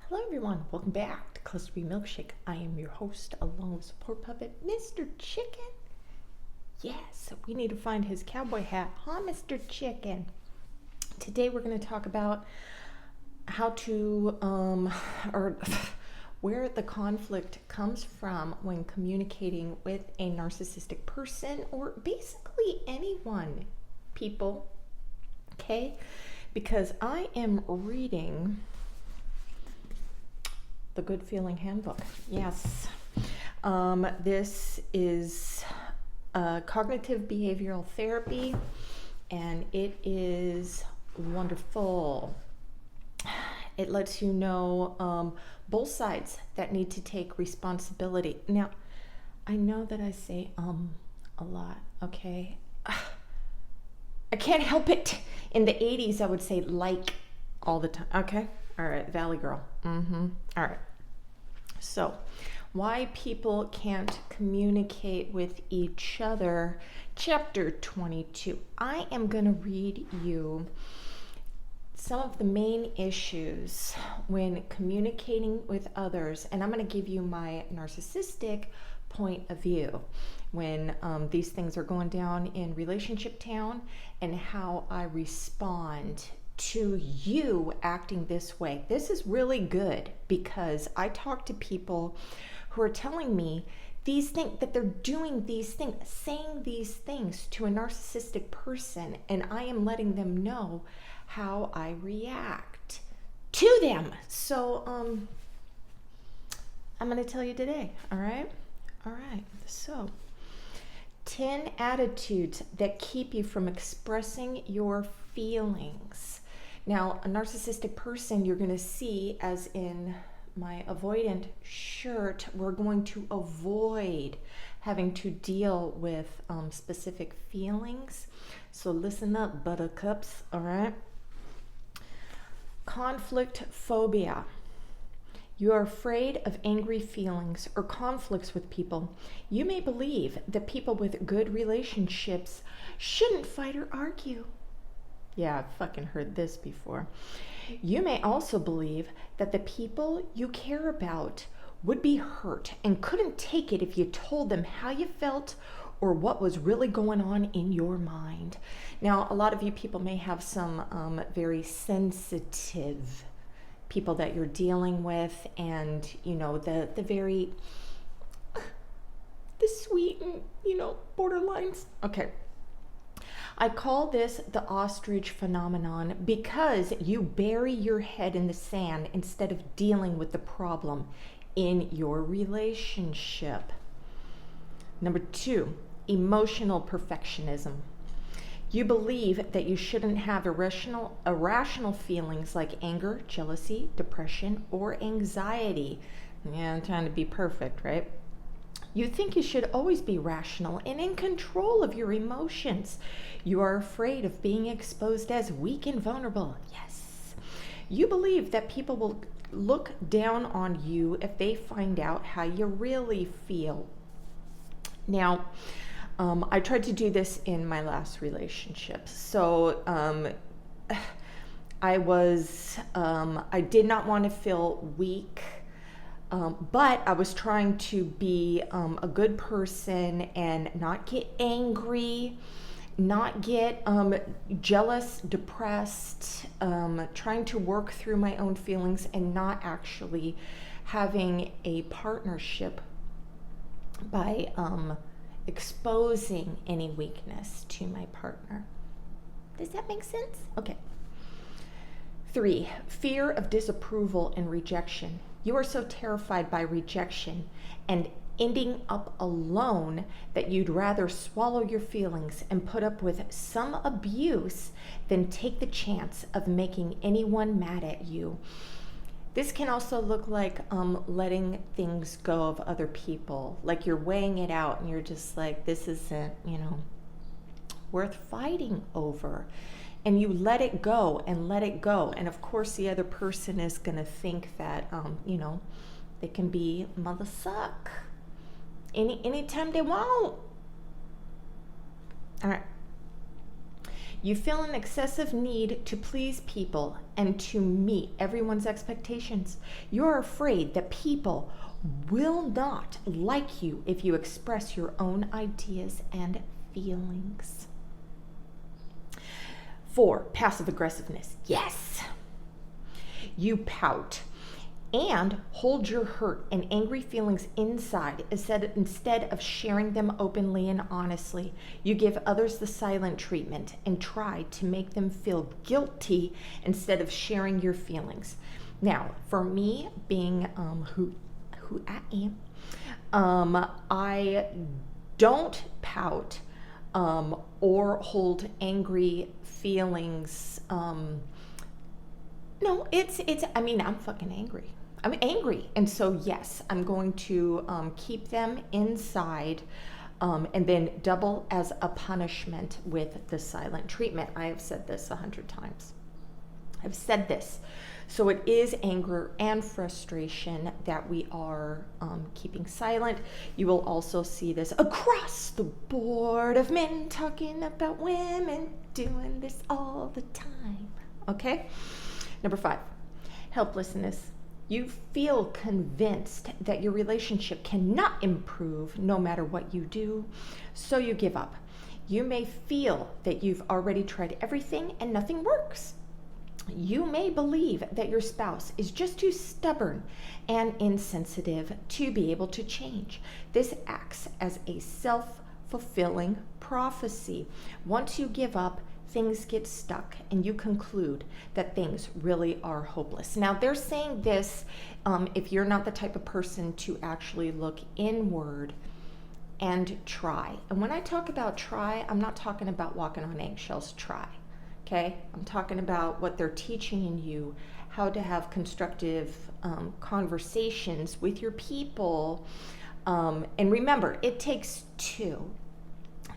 Hello everyone, welcome back to Cluster-B-Milkshake. I am your host along with support puppet, Mr. Chicken. Yes, we need to find his cowboy hat, huh, Mr. Chicken? Today we're going to talk about how to, or where the conflict comes from when communicating with a narcissistic person, or basically anyone, people, okay? Because I am reading the Good Feeling Handbook. Yes. This is cognitive behavioral therapy, and it is wonderful. It lets you know both sides that need to take responsibility. Now, I know that I say a lot, okay? I can't help it. In the 80s, I would say like all the time, okay? All right, Valley Girl. All right. So, why people can't communicate with each other, chapter 22. I am going to read you some of the main issues when communicating with others, and I'm going to give you my narcissistic point of view when these things are going down in relationship town and how I respond to you acting this way. This is really good because I talk to people who are telling me these things, that they're doing these things, saying these things to a narcissistic person, and I am letting them know how I react to them. So I'm going to tell you today, all right? All right, so 10 attitudes that keep you from expressing your feelings. Now, a narcissistic person you're going to see, as in my avoidant shirt, we're going to avoid having to deal with specific feelings. So listen up, buttercups, all right? Conflict phobia. You are afraid of angry feelings or conflicts with people. You may believe that people with good relationships shouldn't fight or argue. Yeah, I've fucking heard this before. You may also believe that the people you care about would be hurt and couldn't take it if you told them how you felt or what was really going on in your mind. Now, a lot of you people may have some very sensitive people that you're dealing with, and you know, the very the sweet and, you know, borderlines. Okay. I call this the ostrich phenomenon because you bury your head in the sand instead of dealing with the problem in your relationship. Number 2, emotional perfectionism. You believe that you shouldn't have irrational feelings like anger, jealousy, depression, or anxiety. Yeah, I'm trying to be perfect, right? You think you should always be rational and in control of your emotions. You are afraid of being exposed as weak and vulnerable. Yes. You believe that people will look down on you if they find out how you really feel. Now, I tried to do this in my last relationship. So I did not want to feel weak. But I was trying to be a good person and not get angry, not get jealous, depressed, trying to work through my own feelings and not actually having a partnership by exposing any weakness to my partner. Does that make sense? Okay. 3, fear of disapproval and rejection. You are so terrified by rejection and ending up alone that you'd rather swallow your feelings and put up with some abuse than take the chance of making anyone mad at you. This can also look like letting things go of other people. Like you're weighing it out and you're just like, this isn't, you know, worth fighting over. And you let it go and let it go. And of course, the other person is going to think that, you know, they can be mother suck anytime they want. All right. You feel an excessive need to please people and to meet everyone's expectations. You're afraid that people will not like you if you express your own ideas and feelings. 4, passive aggressiveness. Yes. You pout and hold your hurt and angry feelings inside instead of sharing them openly and honestly. You give others the silent treatment and try to make them feel guilty instead of sharing your feelings. Now, for me, being who I am, I don't pout or hold angry feelings. No, I'm fucking angry. I'm angry. And so, yes, I'm going to keep them inside and then double as a punishment with the silent treatment. I have said this 100 times. I've said this. So it is anger and frustration that we are keeping silent. You will also see this across the board of men talking about women doing this all the time. Okay? Number 5, helplessness. You feel convinced that your relationship cannot improve no matter what you do, so you give up. You may feel that you've already tried everything and nothing works. You may believe that your spouse is just too stubborn and insensitive to be able to change. This acts as a self-fulfilling prophecy. Once you give up, things get stuck and you conclude that things really are hopeless. Now, they're saying this if you're not the type of person to actually look inward and try. And when I talk about try, I'm not talking about walking on eggshells try. Okay? I'm talking about what they're teaching in you, how to have constructive conversations with your people. And remember, it takes 2.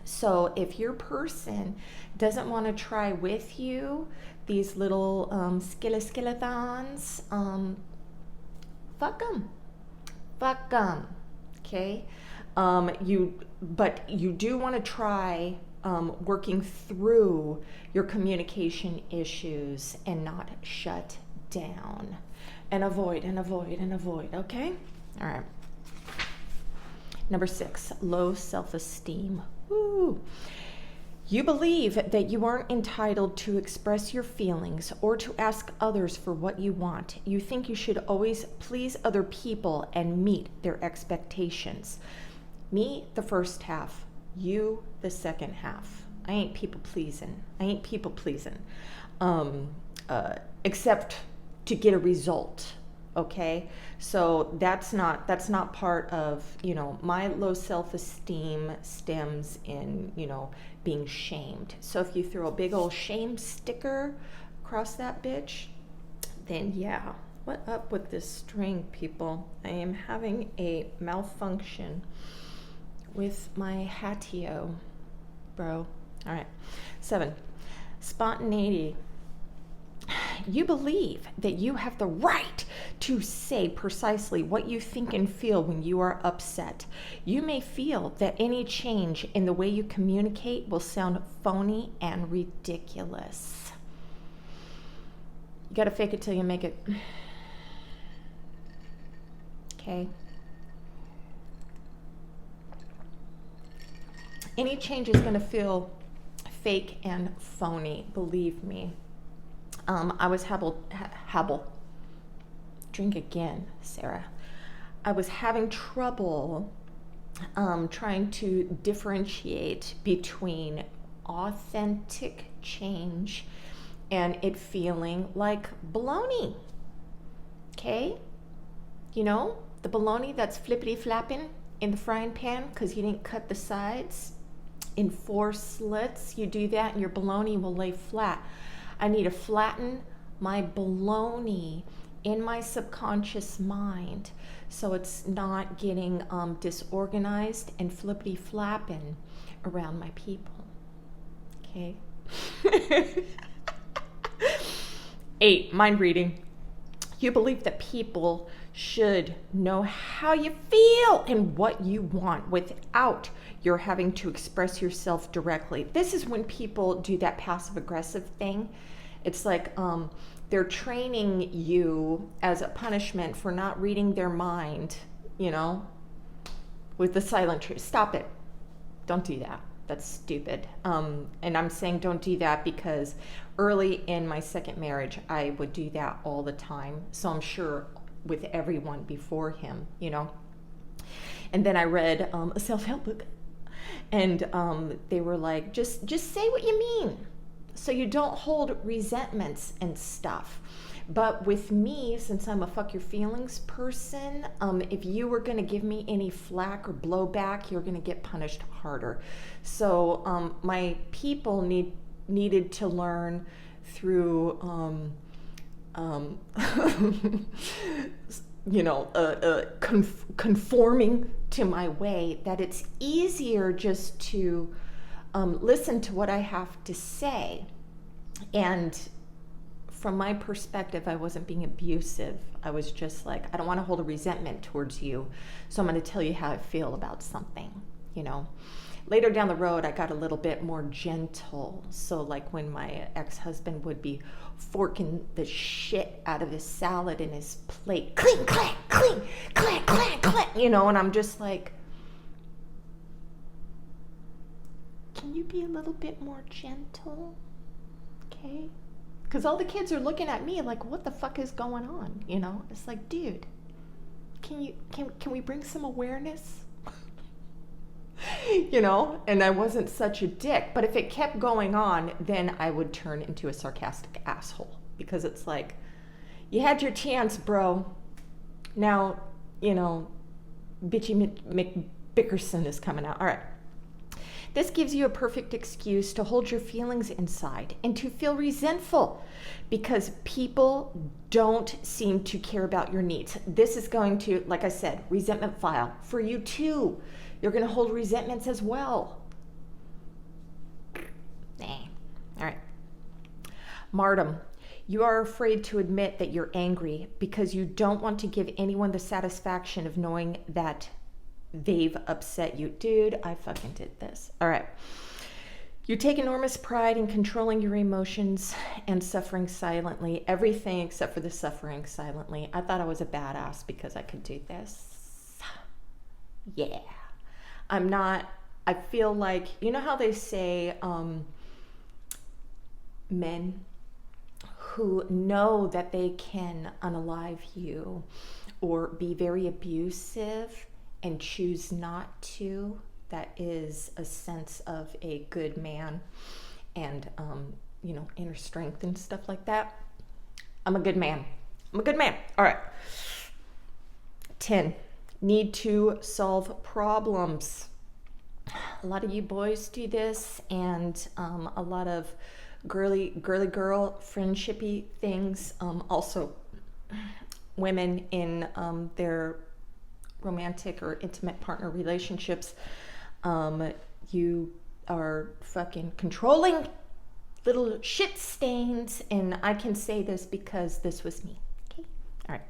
So if your person doesn't want to try with you, these little skeletons, fuck them, okay? But you do want to try working through your communication issues and not shut down and avoid, okay? All right. Number 6, low self-esteem. Woo. You believe that you aren't entitled to express your feelings or to ask others for what you want. You think you should always please other people and meet their expectations. Me, the first half. You, the second half. I ain't people pleasing. Except to get a result. Okay, so that's not part of, my low self-esteem stems in, being shamed. So if you throw a big old shame sticker across that bitch, then yeah, what up with this string, people? I am having a malfunction with my hatio, bro. All right, 7, spontaneity. You believe that you have the right to say precisely what you think and feel when you are upset. You may feel that any change in the way you communicate will sound phony and ridiculous. You gotta fake it till you make it. Okay? Any change is gonna feel fake and phony, believe me. I was drink again, Sarah. I was having trouble trying to differentiate between authentic change and it feeling like baloney. Okay? The baloney that's flippity flapping in the frying pan because you didn't cut the sides in 4 slits. You do that and your baloney will lay flat. I need to flatten my baloney in my subconscious mind so it's not getting disorganized and flippity flapping around my people. Okay? 8, mind reading. You believe that people should know how you feel and what you want without you're having to express yourself directly. This is when people do that passive aggressive thing. It's like they're training you as a punishment for not reading their mind, with the silent truth. Stop it. Don't do that. That's stupid. And I'm saying don't do that because early in my second marriage, I would do that all the time. So I'm sure with everyone before him, And then I read a self-help book, and they were like, just say what you mean, so you don't hold resentments and stuff. But with me, since I'm a fuck your feelings person, if you were going to give me any flack or blowback, you're going to get punished harder. So my people needed to learn through, conforming to my way, that it's easier just to listen to what I have to say. And from my perspective, I wasn't being abusive. I was just like, I don't want to hold a resentment towards you, so I'm going to tell you how I feel about something, Later down the road, I got a little bit more gentle. So like when my ex-husband would be forking the shit out of his salad in his plate, clink, clank, clink, clank, clank, clank, and I'm just like, can you be a little bit more gentle? Okay? Because all the kids are looking at me like, what the fuck is going on? It's like, dude, can we bring some awareness? And I wasn't such a dick. But if it kept going on, then I would turn into a sarcastic asshole, because it's like, you had your chance, bro. Now, bitchy McBickerson is coming out. All right. This gives you a perfect excuse to hold your feelings inside and to feel resentful because people don't seem to care about your needs. This is going to, like I said, resentment file for you too. You're going to hold resentments as well. All right. Martyrdom. You are afraid to admit that you're angry because you don't want to give anyone the satisfaction of knowing that they've upset you. Dude, I fucking did this. All right. You take enormous pride in controlling your emotions and suffering silently. Everything except for the suffering silently. I thought I was a badass because I could do this. Yeah. I'm not, I feel like, how they say men who know that they can unalive you or be very abusive and choose not to, that is a sense of a good man and, inner strength and stuff like that. I'm a good man. All right. 10, need to solve problems. A lot of you boys do this, and a lot of girly girl friendshipy things. Also, women in their romantic or intimate partner relationships, you are fucking controlling little shit stains, and I can say this because this was me. Okay, all right.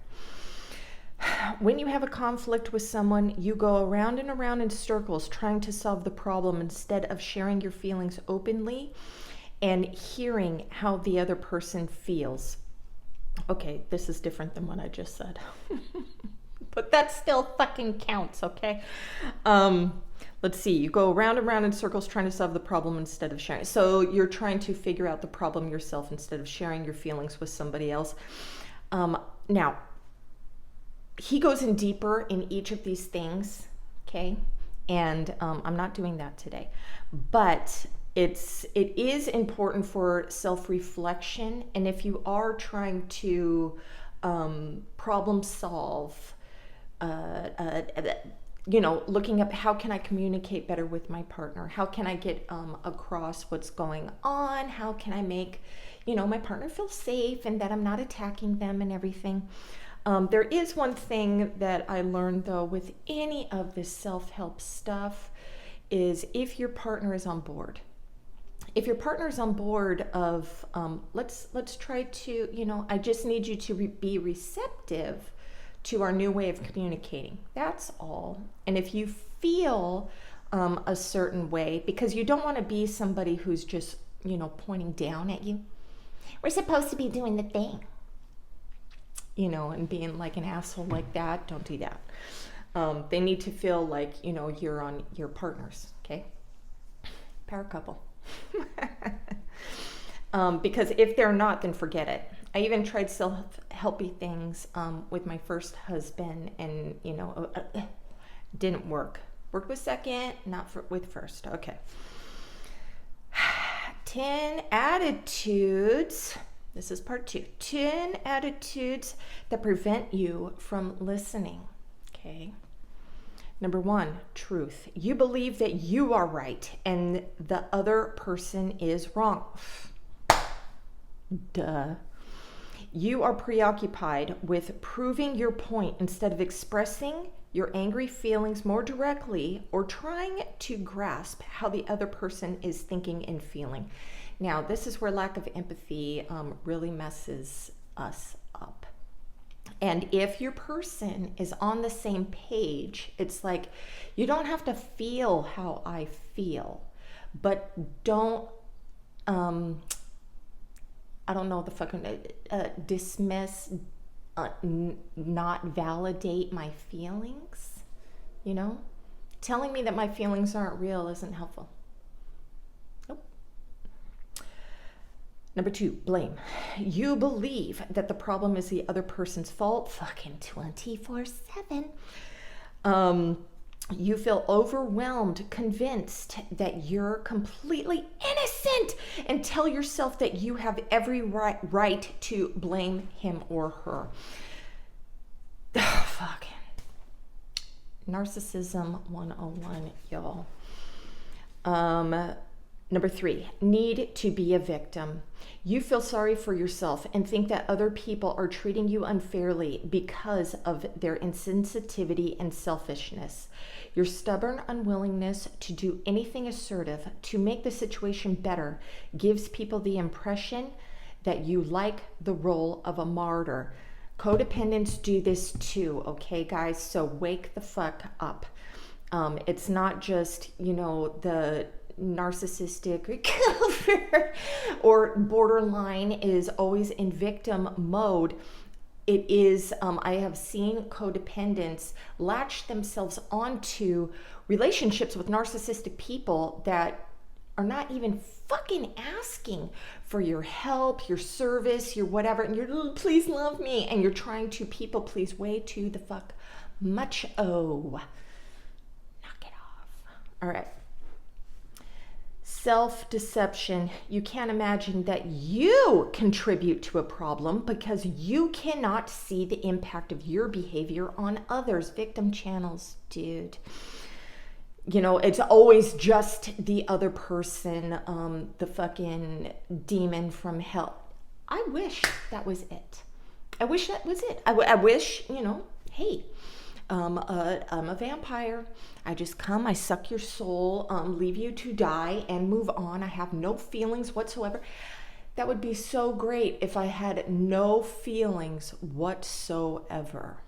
When you have a conflict with someone, you go around and around in circles trying to solve the problem instead of sharing your feelings openly and hearing how the other person feels. Okay, this is different than what I just said. But that still fucking counts, okay? Let's see. You go around and around in circles trying to solve the problem instead of sharing. So you're trying to figure out the problem yourself instead of sharing your feelings with somebody else. Now, he goes in deeper in each of these things, okay? And I'm not doing that today. But it is important for self-reflection. And if you are trying to problem solve, looking up how can I communicate better with my partner? How can I get across what's going on? How can I make, my partner feel safe and that I'm not attacking them and everything? There is one thing that I learned though with any of this self-help stuff is if your partner is on board if your partner's on board of, let's try to, I just need you to be receptive to our new way of communicating. That's all. And if you feel a certain way, because you don't want to be somebody who's just, pointing down at you. We're supposed to be doing the thing, and being like an asshole like that. Don't do that. They need to feel like, you're on your partners, okay? Power couple. Because if they're not, then forget it. I even tried self-helpy things with my first husband, and didn't work. Worked with second, not with first. Okay. 10 attitudes. This is part 2. 10 attitudes that prevent you from listening. Okay. Number 1, truth. You believe that you are right and the other person is wrong. Duh. You are preoccupied with proving your point instead of expressing your angry feelings more directly or trying to grasp how the other person is thinking and feeling. Now, this is where lack of empathy really messes us up. And if your person is on the same page, it's like, you don't have to feel how I feel, but don't, dismiss, not validate my feelings, Telling me that my feelings aren't real isn't helpful. Nope. Number 2, blame. You believe that the problem is the other person's fault, fucking 24/7. You feel overwhelmed, convinced that you're completely innocent, and tell yourself that you have every right to blame him or her. Oh, fuck. Narcissism 101, y'all. Number 3, need to be a victim. You feel sorry for yourself and think that other people are treating you unfairly because of their insensitivity and selfishness. Your stubborn unwillingness to do anything assertive to make the situation better gives people the impression that you like the role of a martyr. Codependents do this too, okay, guys? So wake the fuck up. It's not just, the narcissistic recover or borderline is always in victim mode. It is, I have seen codependents latch themselves onto relationships with narcissistic people that are not even fucking asking for your help, your service, your whatever, and you're, please love me, and you're trying to people please way too the fuck much. Oh, knock it off. All right. Self-deception. You can't imagine that you contribute to a problem because you cannot see the impact of your behavior on others. Victim channels, dude. It's always just the other person, the fucking demon from hell. I wish that was it. I wish that was it. I wish, hey, I'm a vampire. I just come, I suck your soul, leave you to die and move on. I have no feelings whatsoever. That would be so great if I had no feelings whatsoever.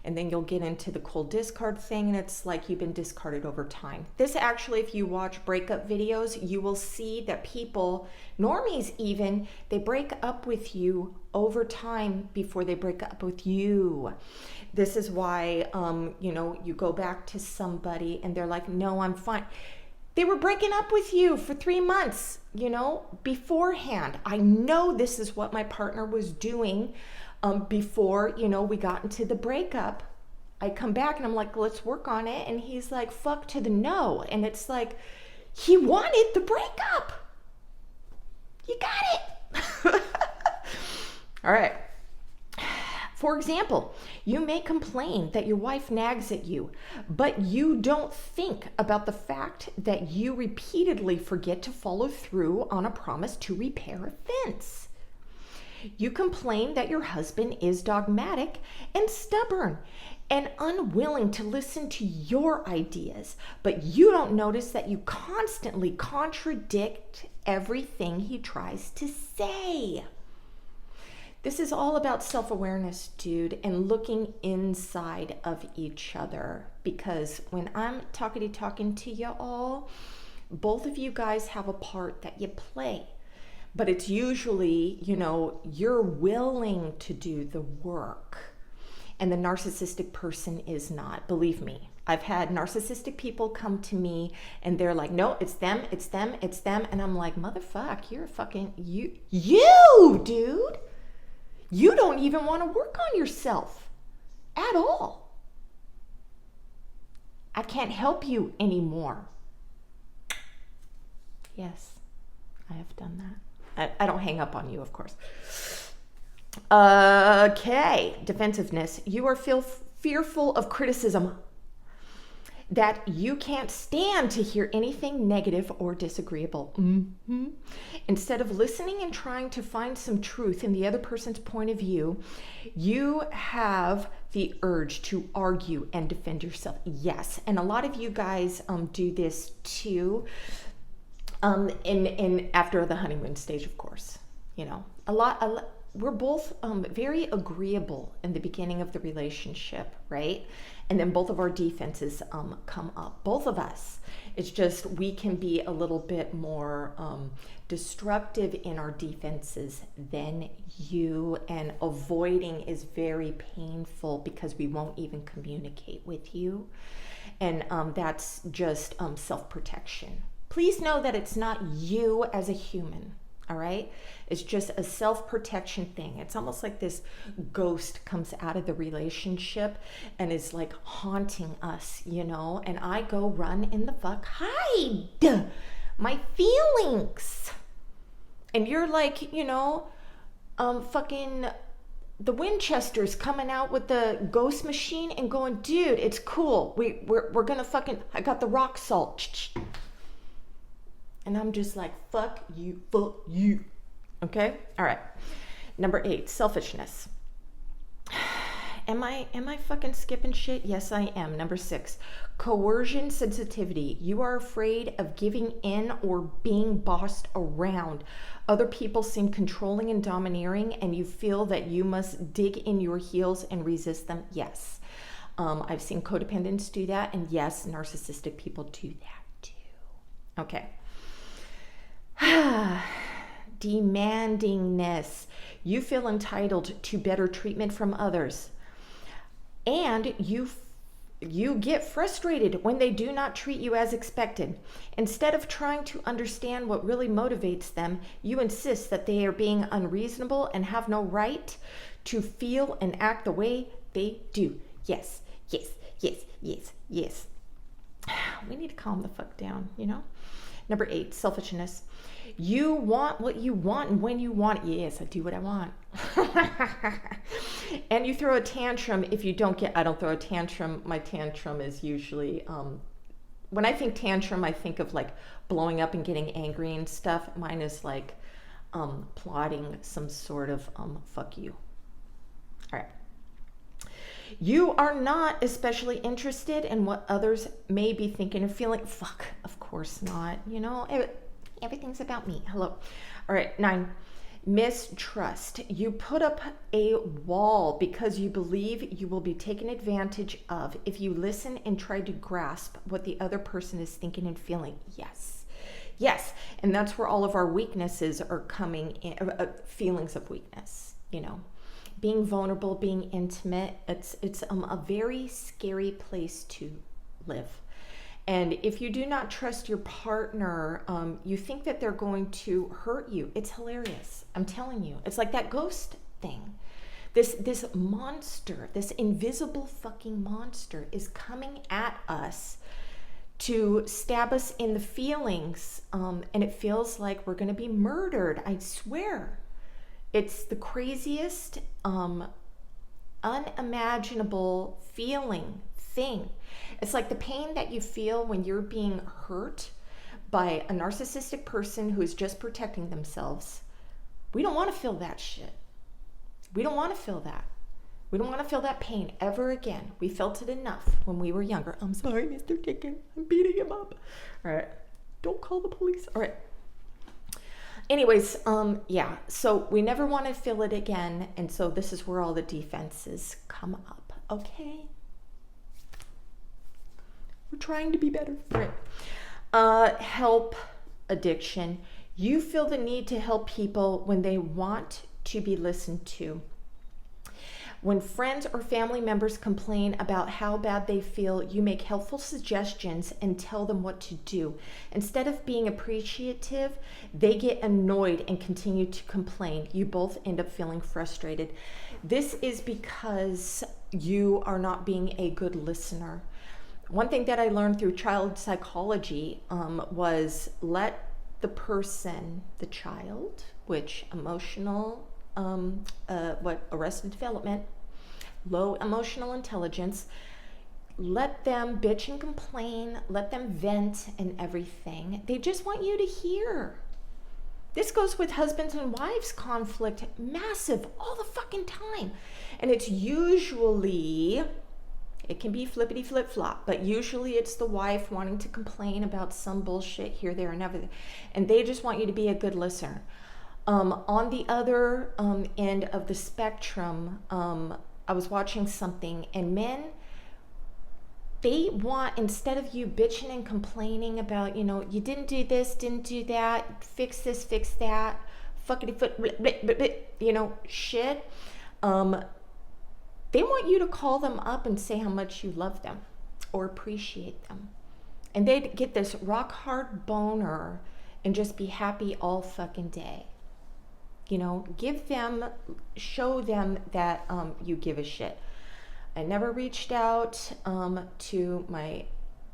And then you'll get into the cold discard thing, and it's like you've been discarded over time. This actually, if you watch breakup videos, you will see that people, normies even, they break up with you over time before they break up with you. This is why, you go back to somebody and they're like, no, I'm fine. They were breaking up with you for 3 months, beforehand. I know this is what my partner was doing before, we got into the breakup. I come back and I'm like, let's work on it. And he's like, fuck to the no. And it's like, he wanted the breakup. You got it. All right. For example, you may complain that your wife nags at you, but you don't think about the fact that you repeatedly forget to follow through on a promise to repair a fence. You complain that your husband is dogmatic and stubborn and unwilling to listen to your ideas, but you don't notice that you constantly contradict everything he tries to say. This is all about self-awareness, dude, and looking inside of each other. Because when I'm talking to you all, both of you guys have a part that you play. But it's usually, you're willing to do the work. And the narcissistic person is not. Believe me, I've had narcissistic people come to me and they're like, no, it's them, it's them, it's them. And I'm like, motherfuck, you're fucking, you, dude. You don't even want to work on yourself at all. I can't help you anymore. Yes, I have done that. I don't hang up on you, of course. Okay, defensiveness. You are fearful of criticism, that you can't stand to hear anything negative or disagreeable. Instead of listening and trying to find some truth in the other person's point of view, you have the urge to argue and defend yourself. Yes, and a lot of you guys do this too. In after the honeymoon stage, of course, we're both very agreeable in the beginning of the relationship, right? And then both of our defenses come up, both of us. It's just we can be a little bit more destructive in our defenses than you, and avoiding is very painful because we won't even communicate with you. And that's just self-protection. Please know that it's not you as a human, all right? It's just a self-protection thing. It's almost like this ghost comes out of the relationship and is like haunting us, and I go run in the fuck, hide my feelings. And you're like, fucking the Winchesters coming out with the ghost machine and going, dude, it's cool. We're gonna fucking, I got the rock salt. And I'm just like, fuck you. Okay? All right. Number 8, selfishness. Am I fucking skipping shit? Yes, I am. Number 6, coercion sensitivity. You are afraid of giving in or being bossed around. Other people seem controlling and domineering, and you feel that you must dig in your heels and resist them. Yes. I've seen codependents do that, and yes, narcissistic people do that too. Okay. Demandingness. You feel entitled to better treatment from others, and you get frustrated when they do not treat you as expected. Instead of trying to understand what really motivates them, you insist that they are being unreasonable and have no right to feel and act the way they do. Yes. We need to calm the fuck down, Number 8, selfishness. You want what you want and when you want it. Yes, I do what I want. And you throw a tantrum if you don't get, I don't throw a tantrum. My tantrum is usually, when I think tantrum, I think of like blowing up and getting angry and stuff. Mine is like plotting some sort of fuck you. All right. You are not especially interested in what others may be thinking or feeling. Fuck, of course not. Everything's about me. Hello. All right, 9, mistrust. You put up a wall because you believe you will be taken advantage of if you listen and try to grasp what the other person is thinking and feeling. Yes. And that's where all of our weaknesses are coming in, feelings of weakness, Being vulnerable, being intimate, it's a very scary place to live. And if you do not trust your partner, you think that they're going to hurt you. It's hilarious. I'm telling you. It's like that ghost thing. This monster, this invisible fucking monster is coming at us to stab us in the feelings. And it feels like we're going to be murdered. I swear. It's the craziest, unimaginable thing. It's like the pain that you feel when you're being hurt by a narcissistic person who is just protecting themselves. We don't want to feel that shit. We don't want to feel that. We don't want to feel that pain ever again. We felt it enough when we were younger. I'm sorry, Mr. Chicken. I'm beating him up. All right. Don't call the police. All right. Anyways, yeah. So we never want to feel it again. And so this is where all the defenses come up. Okay? We're trying to be better. All right. Help addiction. You feel the need to help people when they want to be listened to. When friends or family members complain about how bad they feel, you make helpful suggestions and tell them what to do. Instead of being appreciative, they get annoyed and continue to complain. You both end up feeling frustrated. This is because you are not being a good listener. One thing that I learned through child psychology was let the person, the child, which emotional, arrested development, low emotional intelligence, let them bitch and complain, let them vent and everything. They just want you to hear. This goes with husbands and wives conflict, massive, all the fucking time. And it's usually, it can be flippity flip flop, but usually it's the wife wanting to complain about some bullshit here, there, and everything. And they just want you to be a good listener. On the other end of the spectrum, I was watching something, and men, they want, instead of you bitching and complaining about, you know, you didn't do this, didn't do that, fix this, fix that, fuckity foot, bleh, bleh, bleh, bleh, you know, shit. They want you to call them up and say how much you love them or appreciate them. And they'd get this rock hard boner and just be happy all fucking day. You know, show them that you give a shit. I never reached out to my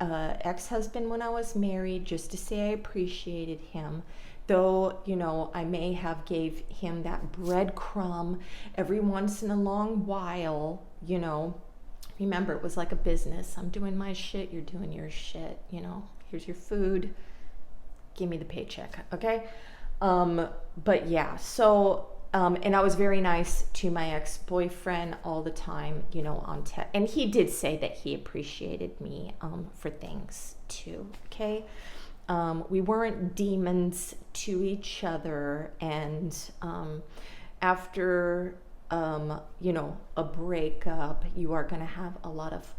ex-husband when I was married just to say I appreciated him. Though, you know, I may have gave him that breadcrumb every once in a long while, you know. Remember, it was like a business. I'm doing my shit, you're doing your shit, you know. Here's your food. Give me the paycheck, okay? But yeah, so, and I was very nice to my ex-boyfriend all the time, you know, and he did say that he appreciated me, for things too, okay? We weren't demons to each other, and, after, you know, a breakup, you are going to have a lot of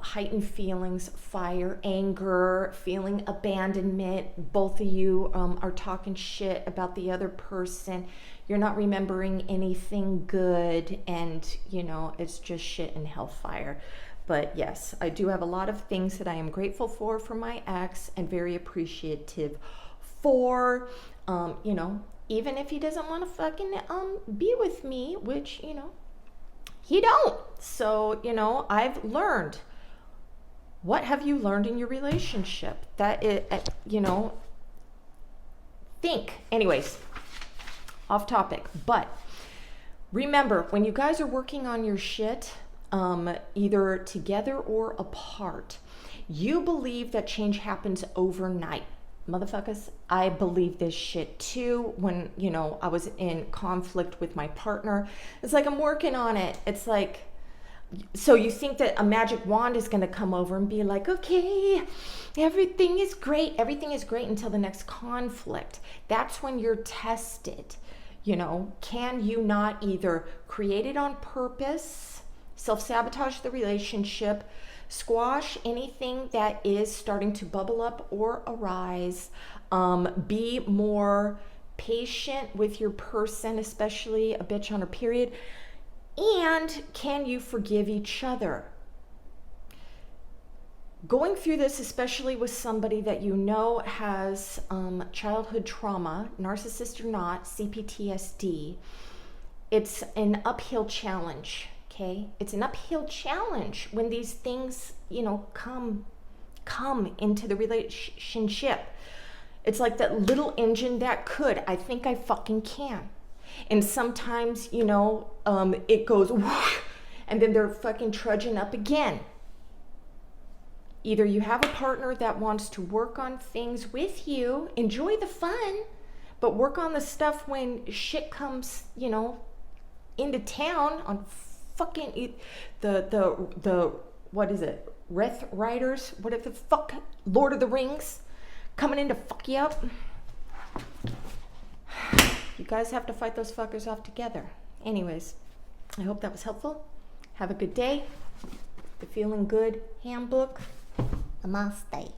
heightened feelings, fire, anger, feeling abandonment. Both of you are talking shit about the other person. You're not remembering anything good, and, you know, it's just shit and hellfire. But yes, I do have a lot of things that I am grateful for my ex, and very appreciative for, you know, even if he doesn't want to fucking be with me, which, you know, he don't. So, you know, I've learned. What have you learned in your relationship? That is, you know, think. Anyways, off topic. But remember, when you guys are working on your shit, either together or apart, you believe that change happens overnight. Motherfuckers, I believe this shit too. When, you know, I was in conflict with my partner, it's like, I'm working on it. It's like, so you think that a magic wand is going to come over and be like, okay, everything is great until the next conflict. That's when you're tested. You know, can you not either create it on purpose, self-sabotage the relationship, squash anything that is starting to bubble up or arise, be more patient with your person, especially a bitch on her period, and can you forgive each other? Going through this, especially with somebody that you know has childhood trauma, narcissist or not, CPTSD, it's an uphill challenge. Okay, it's an uphill challenge when these things, you know, come into the relationship. It's like that little engine that could. I think I fucking can. And sometimes, you know, it goes whoosh, and then they're fucking trudging up again. Either you have a partner that wants to work on things with you, enjoy the fun, but work on the stuff when shit comes, you know, into town on fucking the what is it? Reth Riders? What the fuck? Lord of the Rings coming in to fuck you up. You guys have to fight those fuckers off together. Anyways, I hope that was helpful. Have a good day. The Feeling Good Handbook. Namaste.